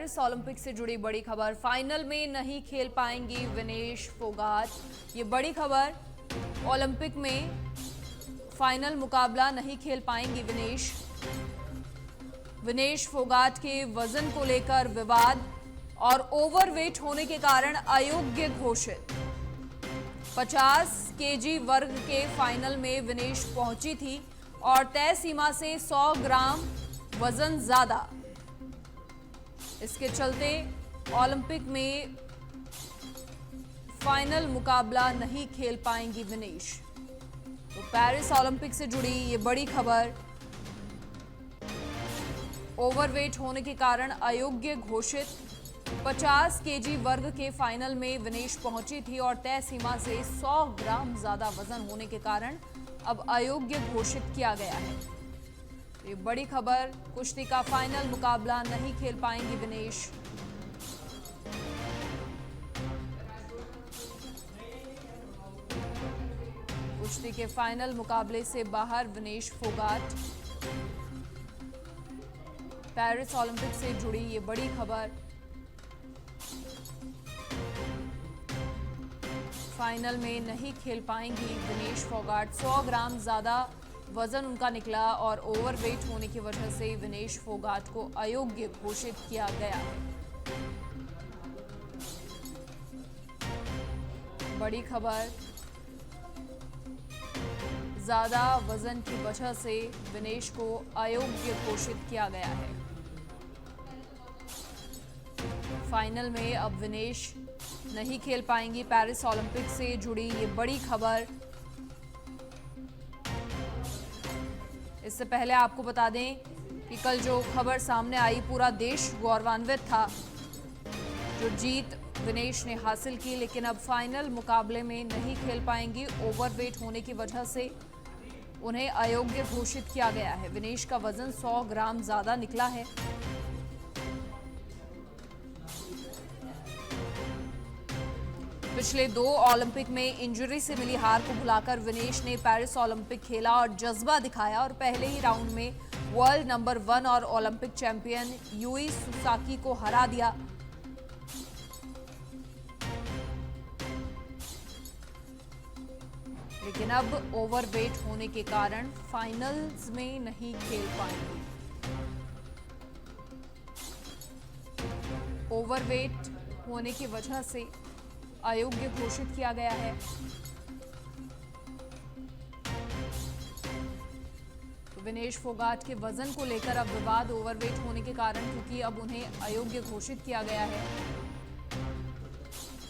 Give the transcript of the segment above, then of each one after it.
Paris Olympic से जुड़ी बड़ी खबर, फाइनल में नहीं खेल पाएंगी विनेश फोगाट। ये बड़ी खबर, ओलंपिक में फाइनल मुकाबला नहीं खेल पाएंगी विनेश फोगाट के वजन को लेकर विवाद और ओवरवेट होने के कारण अयोग्य घोषित। 50 केजी वर्ग के फाइनल में विनेश पहुंची थी और तय सीमा से 100 ग्राम वजन ज्यादा। इसके चलते ओलंपिक में फाइनल मुकाबला नहीं खेल पाएंगी विनेश। तो पेरिस ओलंपिक से जुड़ी ये बड़ी खबर, ओवरवेट होने के कारण अयोग्य घोषित। 50 केजी वर्ग के फाइनल में विनेश पहुंची थी और तय सीमा से 100 ग्राम ज्यादा वजन होने के कारण अब अयोग्य घोषित किया गया है। ये बड़ी खबर, कुश्ती का फाइनल मुकाबला नहीं खेल पाएंगी विनेश। कुश्ती के फाइनल मुकाबले से बाहर विनेश फोगाट। पेरिस ओलंपिक से जुड़ी ये बड़ी खबर, फाइनल में नहीं खेल पाएंगी विनेश फोगाट। 100 ग्राम ज्यादा वजन उनका निकला और ओवरवेट होने की वजह से विनेश फोगाट को अयोग्य घोषित किया गया है। बड़ी खबर, ज्यादा वजन की वजह से विनेश को अयोग्य घोषित किया गया है। फाइनल में अब विनेश नहीं खेल पाएंगी। पेरिस ओलंपिक से जुड़ी ये बड़ी खबर। इससे पहले आपको बता दें कि कल जो खबर सामने आई, पूरा देश गौरवान्वित था जो जीत विनेश ने हासिल की, लेकिन अब फाइनल मुकाबले में नहीं खेल पाएंगी। ओवरवेट होने की वजह से उन्हें अयोग्य घोषित किया गया है। विनेश का वजन 100 ग्राम ज्यादा निकला है। पिछले 2 ओलंपिक में इंजरी से मिली हार को भुलाकर विनेश ने पेरिस ओलंपिक खेला और जज्बा दिखाया और पहले ही राउंड में वर्ल्ड नंबर 1 और ओलंपिक चैंपियन यूई सुसाकी को हरा दिया। लेकिन अब ओवरवेट होने के कारण फाइनल्स में नहीं खेल पाएंगे। ओवरवेट होने की वजह से अयोग्य घोषित किया गया है। तो विनेश फोगाट के वजन को लेकर अब विवाद, ओवरवेट होने के कारण, क्योंकि अब उन्हें अयोग्य घोषित किया गया है।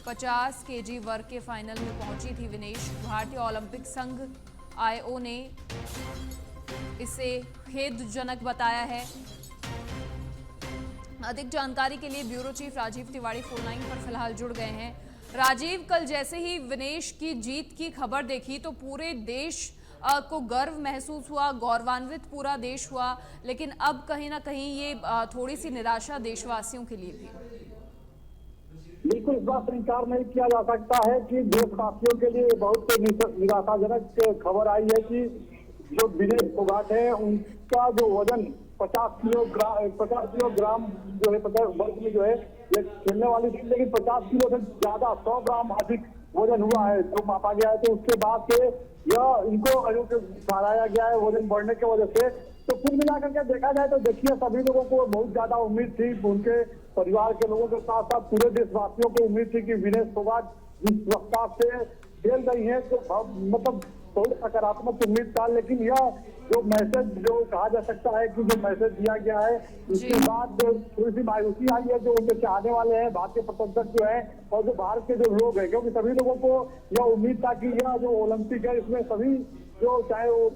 50 केजी वर्ग के फाइनल में पहुंची थी विनेश। भारतीय ओलंपिक संघ आईओ ने इसे खेदजनक बताया है। अधिक जानकारी के लिए bureau chief Rajiv Tiwari phone line पर फिलहाल जुड़ गए हैं। राजीव, कल जैसे ही विनेश की जीत की खबर देखी तो पूरे देश को गर्व महसूस हुआ, गौरवान्वित पूरा देश हुआ, लेकिन अब कहीं ना कहीं ये थोड़ी सी निराशा देशवासियों के लिए भी। बिल्कुल, इस बात पर इंकार नहीं किया जा सकता है कि देशवासियों के लिए बहुत निराशाजनक खबर आई है कि जो विनेश फोगाट है उनका जो वजन 50 किलोग्राम जो है, 50 वर्ग में जो है ये खेलने वाली थी, लेकिन 50 किलो से ज्यादा 100 ग्राम अधिक वजन हुआ है जो मापा गया है। तो उसके बाद से यह इनको अयोग्य ठहराया गया है वजन बढ़ने की वजह से। तो कुल मिलाकर के देखा जाए तो देखिए, सभी लोगों को बहुत ज्यादा उम्मीद थी, उनके परिवार के लोगों के साथ साथ पूरे देशवासियों को उम्मीद थी कि विनेश फोगाट जिस रफ्तार से खेल रही है तो मतलब बहुत सकारात्मक उम्मीद था। लेकिन यह जो मैसेज जो कहा जा सकता है कि जो मैसेज दिया गया है, उसके बाद थोड़ी सी मायूसी आई है जो उनके चाहने वाले हैं, भारतीय प्रशंसक जो है और जो भारत के जो लोग हैं, क्योंकि सभी लोगों को यह उम्मीद था कि यह जो ओलंपिक है इसमें सभी जो चाहे वो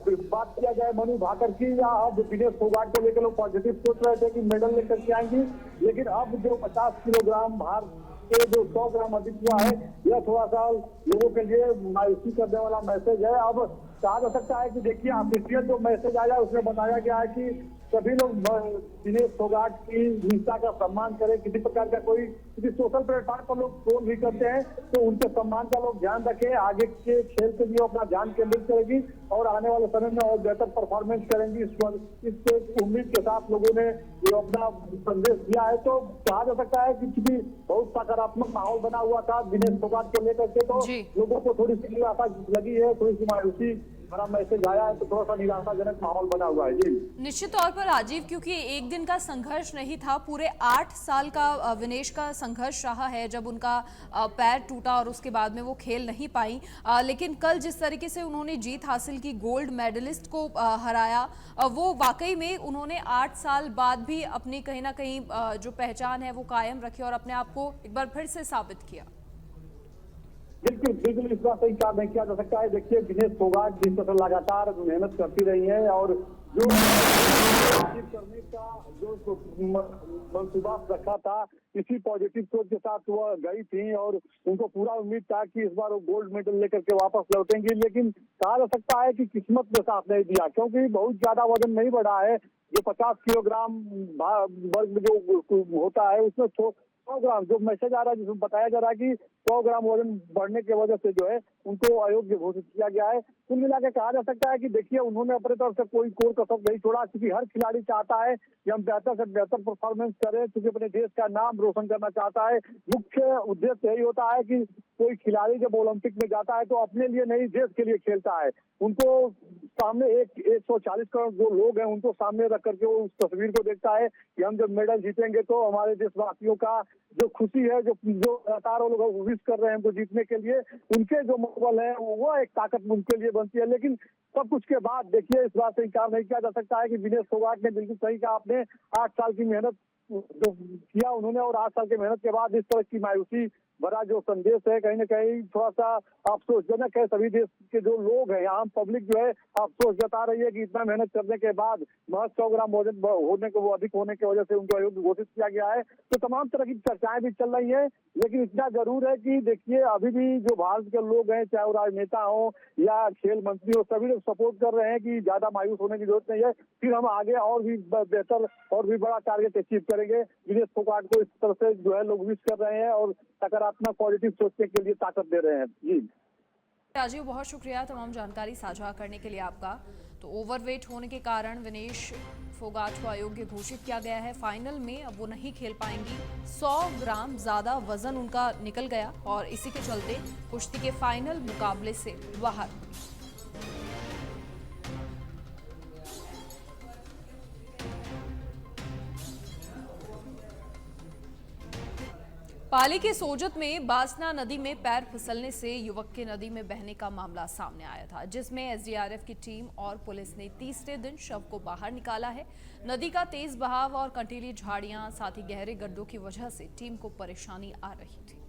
बात किया जाए मनु भाकर की या अब विनेश फोगाट को लेकर लोग पॉजिटिव सोच रहे थे कि मेडल लेकर के आएंगी, लेकिन अब जो 50 किलोग्राम भार के जो 100 ग्राम अधिक हुआ है, यह थोड़ा सा लोगों के लिए मायूसी करने वाला मैसेज है। अब कहा जा सकता है कि देखिए, ऑफिशियल जो मैसेज आया उसमें बताया गया है कि सभी लोग दिनेश फोगाट की निष्ठा का सम्मान करें। किसी प्रकार का कोई किसी सोशल प्लेटफॉर्म पर लोग ट्रोल भी करते हैं तो उनके सम्मान का लोग ध्यान रखें। आगे के खेल के लिए अपना ध्यान केंद्रित करेगी और आने वाले समय में और बेहतर परफॉर्मेंस करेंगी। इस उम्मीद के साथ लोगों ने जो अपना संदेश दिया है, तो कहा जा सकता है कि चूंकि बहुत सकारात्मक माहौल बना हुआ था दिनेश फोगाट को लेकर के, तो जी। लोगों को थोड़ी सी निराशा लगी है, थोड़ी सी मायूसी भरा मैसेज आया है, तो थोड़ा सा निराशाजनक माहौल बना हुआ है। जी निश्चित तौर पर राजीव, क्योंकि एक दिन का संघर्ष नहीं था, पूरे 8 साल का विनेश का संघर्ष रहा है। जब उनका पैर टूटा और उसके बाद में वो खेल नहीं पाई, लेकिन कल जिस तरीके से उन्होंने जीत हासिल की, गोल्ड मेडलिस्ट को हराया, वो वाकई में उन्होंने 8 साल बाद भी अपनी कहीं ना कहीं जो पहचान है वो कायम रखी और अपने आप को एक बार फिर से साबित किया। बिल्कुल बिल्कुल, इस बात से इनकार नहीं किया जा सकता है। देखिए, दिनेश फोगाट जिस तरह लगातार मेहनत करती रही है और जो करने का जो मंसूबा रखा था, इसी पॉजिटिव सोच के साथ वह गई थी और उनको पूरा उम्मीद था कि इस बार वो गोल्ड मेडल लेकर के वापस लौटेंगी। लेकिन कहा जा सकता है कि किस्मत ने साथ नहीं दिया, क्योंकि बहुत ज्यादा वजन नहीं बढ़ा है। जो 50 किलोग्राम वर्ग में जो होता है, उसमें 100 ग्राम जो मैसेज आ रहा है, जिसमें बताया जा रहा है कि 100 ग्राम वजन बढ़ने की वजह से जो है उनको अयोग्य घोषित किया गया है। कुल मिला के कहा जा सकता है कि देखिए, उन्होंने अपने तरफ से कोई कोर कसर नहीं छोड़ा, क्योंकि हर खिलाड़ी चाहता है कि हम बेहतर से बेहतर परफॉर्मेंस करें, क्योंकि अपने देश का नाम रोशन करना चाहता है। मुख्य उद्देश्य यही होता है कि कोई खिलाड़ी जब ओलंपिक में जाता है तो अपने लिए नहीं, देश के लिए खेलता है। उनको सामने 140 करोड़ जो लोग हैं, उनको सामने रख करके वो उस तस्वीर को देखता है कि हम जब मेडल जीतेंगे तो हमारे देशवासियों का जो खुशी है, जो लगातार वो लोग विश कर रहे हैं उनको जीतने के लिए, उनके जो मनोबल है वो एक ताकत उनके लिए बनती है। लेकिन सब कुछ के बाद देखिए, इस बात से इनकार नहीं किया जा सकता है कि दिनेश फोगाट ने बिल्कुल सही कहा। आपने 8 साल की मेहनत जो किया उन्होंने, और 8 साल की मेहनत के बाद इस तरह की मायूसी भरा जो संदेश है, कहीं ना कहीं थोड़ा सा अफसोसजनक है। सभी देश के जो लोग हैं, आम पब्लिक जो है अफसोस जता रही है कि इतना मेहनत करने के बाद महज 100 ग्राम वजन होने को, वो अधिक होने की वजह से उनको अयोग्य घोषित किया गया है। तो तमाम तरह की चर्चाएं भी चल रही है, लेकिन इतना जरूर है कि देखिए, अभी भी जो भारत के लोग हैं, चाहे वो राजनेता हो या खेल मंत्री हो, सभी लोग सपोर्ट कर रहे हैं कि ज्यादा मायूस होने की जरूरत नहीं है। फिर हम आगे और भी बेहतर और भी बड़ा टारगेट अचीव करेंगे। दिनेश फोगाट को इस तरह से जो है लोग विश कर रहे हैं और सकारात्मक पॉजिटिव सोचने के लिए ताकत दे रहे हैं। जी राजीव, बहुत शुक्रिया तमाम जानकारी साझा करने के लिए आपका। तो ओवरवेट होने के कारण विनेश फोगाट को अयोग्य घोषित किया गया है। फाइनल में अब वो नहीं खेल पाएंगी। 100 ग्राम ज्यादा वजन उनका निकल गया और इसी के चलते कुश्ती के फाइनल मुकाबले से बाहर। पाली के सोजत में बासना नदी में पैर फिसलने से युवक के नदी में बहने का मामला सामने आया था, जिसमें एसडीआरएफ की टीम और पुलिस ने तीसरे दिन शव को बाहर निकाला है। नदी का तेज बहाव और कंटीली झाड़ियां, साथ ही गहरे गड्ढों की वजह से टीम को परेशानी आ रही थी।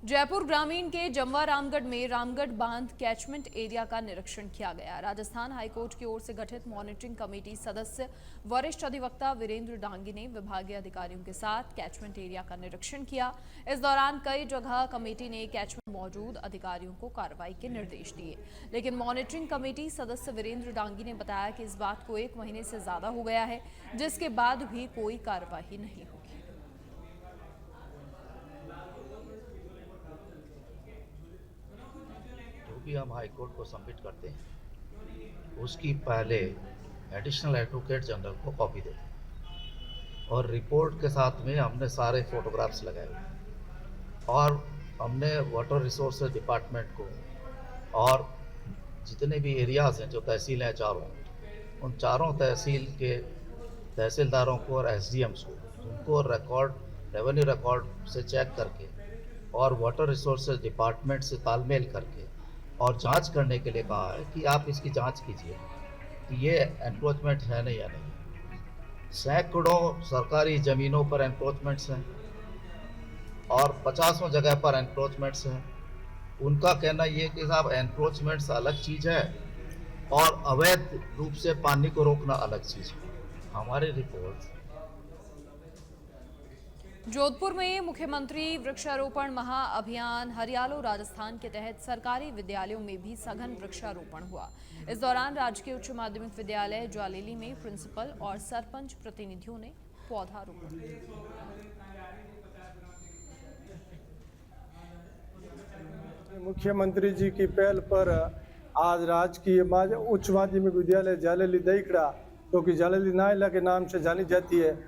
जयपुर ग्रामीण के जमवा रामगढ़ में रामगढ़ बांध कैचमेंट एरिया का निरीक्षण किया गया। राजस्थान हाईकोर्ट की ओर से गठित मॉनिटरिंग कमेटी सदस्य वरिष्ठ अधिवक्ता वीरेंद्र डांगी ने विभागीय अधिकारियों के साथ कैचमेंट एरिया का निरीक्षण किया। इस दौरान कई जगह कमेटी ने कैचमेंट मौजूद अधिकारियों को कार्रवाई के निर्देश दिए, लेकिन मॉनिटरिंग कमेटी सदस्य वीरेंद्र डांगी ने बताया कि इस बात को 1 महीने से ज्यादा हो गया है, जिसके बाद भी कोई कार्रवाई नहीं हुई। भी हम हाई कोर्ट को सबमिट करते हैं, उसकी पहले एडिशनल एडवोकेट जनरल को कॉपी देते हैं और रिपोर्ट के साथ में हमने सारे फोटोग्राफ्स लगाए हुए और हमने वाटर रिसोर्सेज डिपार्टमेंट को और जितने भी एरियाज़ हैं जो तहसील हैं चारों, उन चारों तहसील के तहसीलदारों को और एसडीएम्स को, उनको रेवेन्यू रिकॉर्ड से चेक करके और वाटर रिसोर्सेज डिपार्टमेंट से तालमेल करके और जांच करने के लिए कहा है कि आप इसकी जांच कीजिए कि ये एनक्रोचमेंट है नहीं या नहीं। सैकड़ों सरकारी ज़मीनों पर एनक्रोचमेंट्स हैं और 50 जगह पर एनक्रोचमेंट्स हैं। उनका कहना ये कि साहब एनक्रोचमेंट्स अलग चीज़ है और अवैध रूप से पानी को रोकना अलग चीज़ है। हमारी रिपोर्ट जोधपुर में मुख्यमंत्री वृक्षारोपण महाअभियान हरियालो राजस्थान के तहत सरकारी विद्यालयों में भी सघन वृक्षारोपण हुआ। इस दौरान राजकीय उच्च माध्यमिक विद्यालय ज्वालेली में प्रिंसिपल और सरपंच प्रतिनिधियों ने पौधारोपण किया। मुख्यमंत्री जी की पहल पर आज राजकीय उच्च माध्यमिक विद्यालय ज्वालेली दहीखड़ा, जो कि ज्वालेली नायला के नाम से जानी जाती है,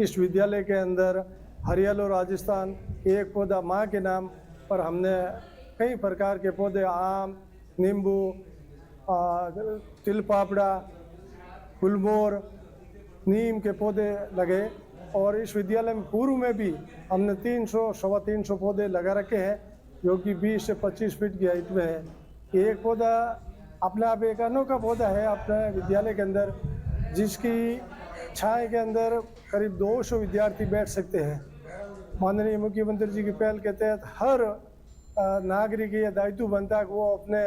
इस विद्यालय के अंदर हरियालो राजस्थान एक पौधा माँ के नाम पर हमने कई प्रकार के पौधे आम, नींबू, तिल पापड़ा, गुलमोर, नीम के पौधे लगे। और इस विद्यालय में पूर्व में भी हमने 300-325 पौधे लगा रखे हैं, जो कि 20 से 25 फीट की हाइट में है। एक पौधा अपने आप एक अनोखा पौधा है अपने विद्यालय के अंदर, जिसकी छाया के अंदर करीब 200 विद्यार्थी बैठ सकते हैं। माननीय मुख्यमंत्री जी की पहल के तहत हर नागरिक ये दायित्व बनता है कि वो अपने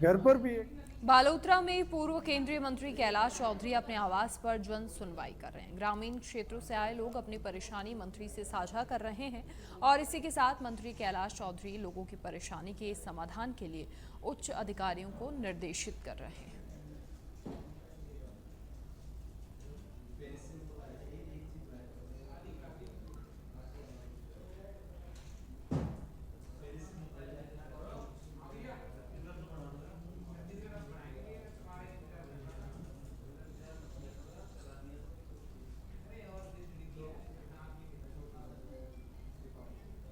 घर पर भी। बालोतरा में पूर्व केंद्रीय मंत्री कैलाश चौधरी अपने आवास पर जन सुनवाई कर रहे हैं। ग्रामीण क्षेत्रों से आए लोग अपनी परेशानी मंत्री से साझा कर रहे हैं और इसी के साथ मंत्री कैलाश चौधरी लोगों की परेशानी के समाधान के लिए उच्च अधिकारियों को निर्देशित कर रहे हैं।